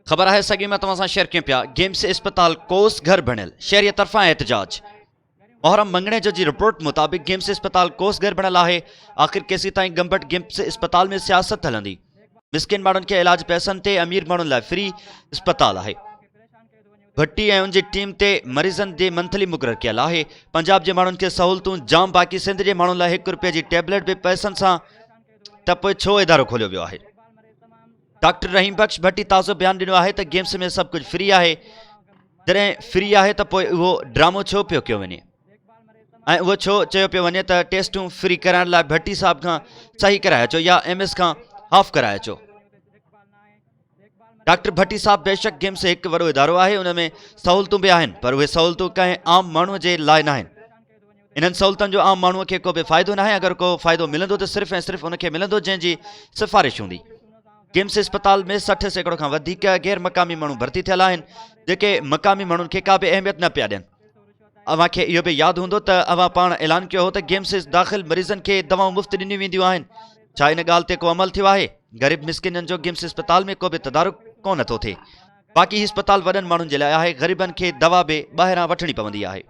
खबर है सगी में तव्हां सां शेयर कयूं पिया। गेम्स अस्पताल कोस घर बणियल, शहरीअ तरफ़ां एहतजाज। मोहरम मंगणे जो जी रिपोर्ट मुताबिक गेम्स अस्पताल कोस घर बणियल आहे। आख़िर केसी ताईं गंबट गेम्स अस्पताल में सियासत हलंदी। मिस्किन माण्हुनि खे इलाज पैसनि ते, अमीर माण्हुनि लाइ फ्री अस्पताल आहे। भट्टी ऐं उनजी टीम ते मरीज़नि जी मंथली मुक़रर कयल आहे। पंजाब जे माण्हुनि खे सहूलतूं जाम, बाक़ी सिंध जे माण्हुनि लाइ 1 रुपए जी टेबलेट बि पैसनि सां, त पोइ छो इदारो खोलियो वियो आहे? डॉक्टर रहीम बख्श भट्टी ताज़ो बयान ॾिनो आहे त गेम्स में सभु कुझु फ्री आहे। जॾहिं फ्री आहे त पोइ उहो ड्रामो छो पियो कयो वञे, ऐं उहो छो चयो पियो वञे त टेस्टूं फ्री कराइण लाइ भट्टी साहब खां सही कराए अचो या MS खां हाफ कराए अचो। डॉक्टर भट्टी साहब बेशक गेम्स हिकु वॾो इदारो आहे, उन में सहूलतूं बि आहिनि, पर उहे सहूलतूं कंहिं आम माण्हूअ जे लाइ न आहिनि। इन्हनि सहूलतुनि जो आम माण्हूअ खे को बि फ़ाइदो न आहे। अगरि को फ़ाइदो मिलंदो त सिर्फ़ु ऐं सिर्फ़ु उनखे मिलंदो जंहिंजी सिफ़ारिश हूंदी। गेम्स अस्पताल में 60% खां वधीक गैर मक़ामी माण्हू भर्ती थियल आहिनि, जेके मक़ामी माण्हुनि खे का बि अहमियत न पिया ॾियनि। अव्हां खे इहो बि यादि हूंदो त अव्हां पाण ऐलान कयो हो त गेम्स दाख़िल मरीज़नि खे दवाऊं मुफ़्त ॾिनियूं वेंदियूं आहिनि। छा इन ॻाल्हि ते को अमल थियो आहे? ग़रीब मिस्किननि जो गेम्स अस्पताल में को बि तदारुक कोन थो थिए। बाक़ी अस्पताल वॾनि माण्हुनि जे लाइ आहे, ग़रीबनि खे दवा बि ॿाहिरां वठणी पवंदी आहे।